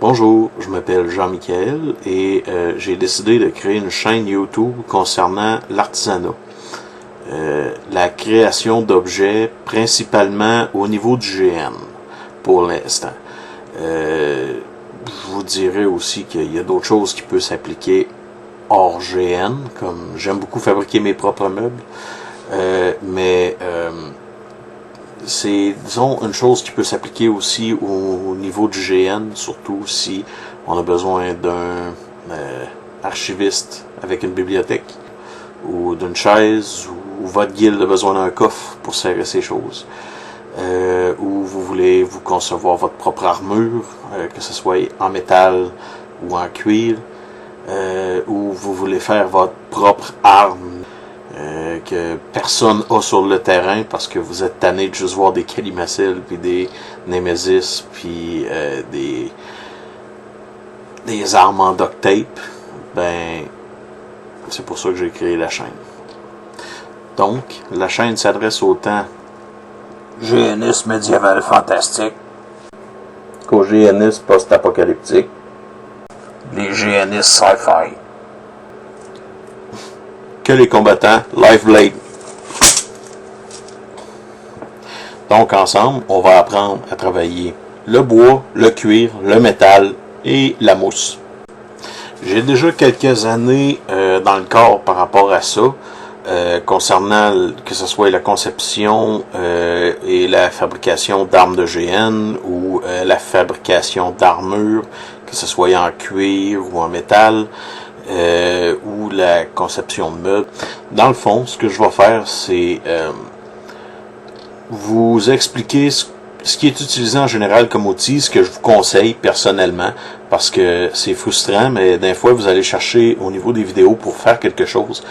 Bonjour, je m'appelle Jean-Michel et j'ai décidé de créer une chaîne YouTube concernant l'artisanat. La création d'objets principalement au niveau du GN pour l'instant. Je vous dirais aussi qu'il y a d'autres choses qui peuvent s'appliquer hors GN, comme j'aime beaucoup fabriquer mes propres meubles, c'est, disons, une chose qui peut s'appliquer aussi au niveau du GN, surtout si on a besoin d'un archiviste avec une bibliothèque, ou d'une chaise, ou votre guilde a besoin d'un coffre pour serrer ses choses, ou vous voulez vous concevoir votre propre armure, que ce soit en métal ou en cuir, ou vous voulez faire votre propre arme, que personne a sur le terrain parce que vous êtes tanné de juste voir des Kalimacil puis des Nemesis puis des armes en duct tape, ben c'est pour ça que j'ai créé la chaîne. Donc, la chaîne s'adresse autant GNistes médiéval fantastique qu'aux GNistes post-apocalyptique, les GNistes sci-fi, que les combattants Live-Blade. Donc ensemble, on va apprendre à travailler le bois, le cuir, le métal et la mousse. J'ai déjà quelques années dans le corps par rapport à ça, concernant que ce soit la conception et la fabrication d'armes de GN ou la fabrication d'armures, que ce soit en cuir ou en métal. Ou la conception de meubles. Dans le fond, ce que je vais faire, c'est vous expliquer ce qui est utilisé en général comme outil, ce que je vous conseille personnellement, parce que c'est frustrant, mais des fois, vous allez chercher au niveau des vidéos pour faire quelque chose.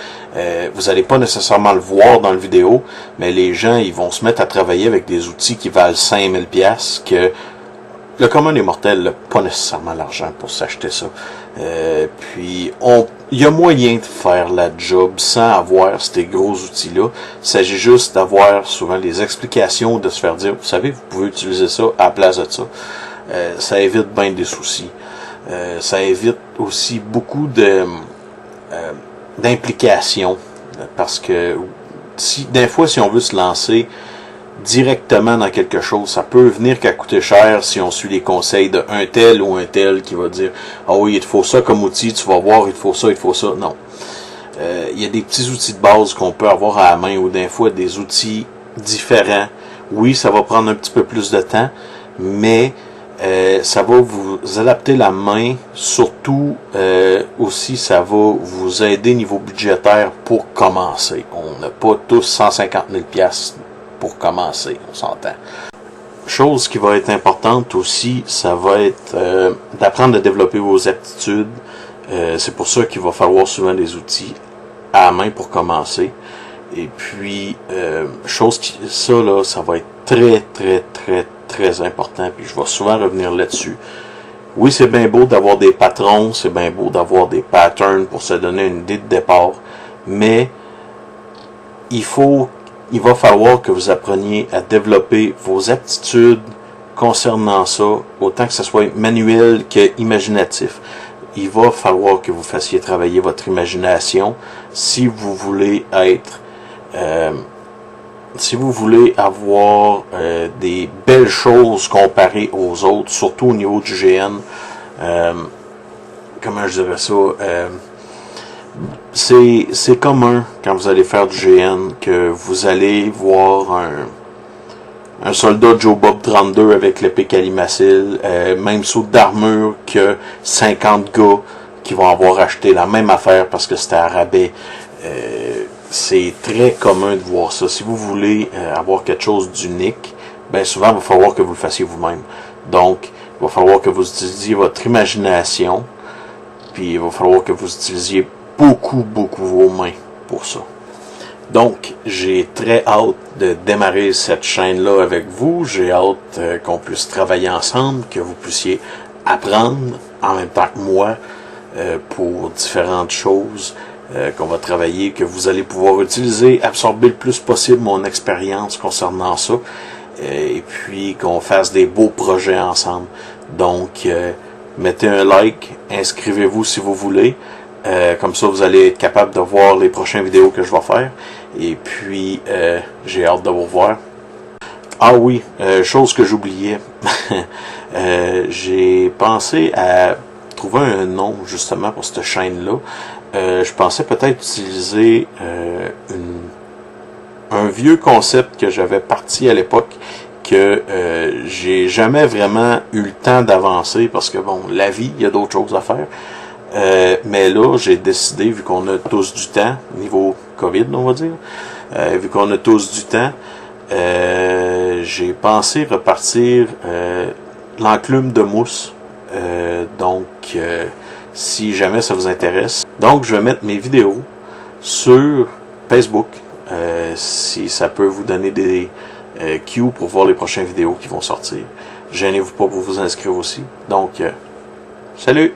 Vous n'allez pas nécessairement le voir dans la vidéo, mais les gens, ils vont se mettre à travailler avec des outils qui valent 5000$, que le commun des mortels n'a pas nécessairement l'argent pour s'acheter ça. Puis, il y a moyen de faire la job sans avoir ces gros outils-là. Il s'agit juste d'avoir souvent les explications, de se faire dire, vous savez, vous pouvez utiliser ça à la place de ça. Ça évite bien des soucis. Ça évite aussi beaucoup d'implications. Parce que, des fois, si on veut se lancer directement dans quelque chose, ça peut venir qu'à coûter cher si on suit les conseils de un tel ou un tel qui va dire « Ah oui, il te faut ça comme outil, tu vas voir, il te faut ça, il te faut ça. » Non. Il y a des petits outils de base qu'on peut avoir à la main ou des fois des outils différents. Oui, ça va prendre un petit peu plus de temps, mais ça va vous adapter la main. Surtout, aussi, ça va vous aider niveau budgétaire pour commencer. On n'a pas tous 150 000$ pour commencer, on s'entend. Chose qui va être importante aussi, ça va être d'apprendre à développer vos aptitudes. C'est pour ça qu'il va falloir souvent des outils à la main pour commencer. Et puis, ça là, ça va être très important. Puis je vais souvent revenir là-dessus. Oui, c'est bien beau d'avoir des patrons, c'est bien beau d'avoir des patterns pour se donner une idée de départ, mais il va falloir que vous appreniez à développer vos aptitudes concernant ça, autant que ce soit manuel que imaginatif. Il va falloir que vous fassiez travailler votre imagination si vous voulez avoir des belles choses comparées aux autres, surtout au niveau du GN. Comment je dirais ça? C'est commun quand vous allez faire du GN que vous allez voir un soldat Joe Bob 32 avec l'épée Kalimacil, même saut d'armure que 50 gars qui vont avoir acheté la même affaire parce que c'était à rabais. C'est très commun de voir ça. Si vous voulez avoir quelque chose d'unique, ben souvent il va falloir que vous le fassiez vous-même. Donc, il va falloir que vous utilisiez votre imagination, puis il va falloir que vous utilisiez beaucoup vos mains pour ça. Donc, j'ai très hâte de démarrer cette chaîne-là avec vous. J'ai hâte qu'on puisse travailler ensemble, que vous puissiez apprendre en même temps que moi pour différentes choses qu'on va travailler, que vous allez pouvoir utiliser, absorber le plus possible mon expérience concernant ça, et puis qu'on fasse des beaux projets ensemble. Donc, mettez un like, inscrivez-vous si vous voulez. Comme ça, vous allez être capable de voir les prochaines vidéos que je vais faire. Et puis, j'ai hâte de vous revoir. Ah oui, chose que j'oubliais. J'ai pensé à trouver un nom justement pour cette chaîne-là. Je pensais peut-être utiliser un vieux concept que j'avais parti à l'époque, que j'ai jamais vraiment eu le temps d'avancer parce que bon, la vie, il y a d'autres choses à faire. Mais là, j'ai décidé, vu qu'on a tous du temps, niveau COVID, on va dire, vu qu'on a tous du temps, j'ai pensé repartir l'enclume de mousse. Donc, si jamais ça vous intéresse. Donc, je vais mettre mes vidéos sur Facebook. Si ça peut vous donner des cues pour voir les prochaines vidéos qui vont sortir. Gênez-vous pas pour vous inscrire aussi. Donc, salut!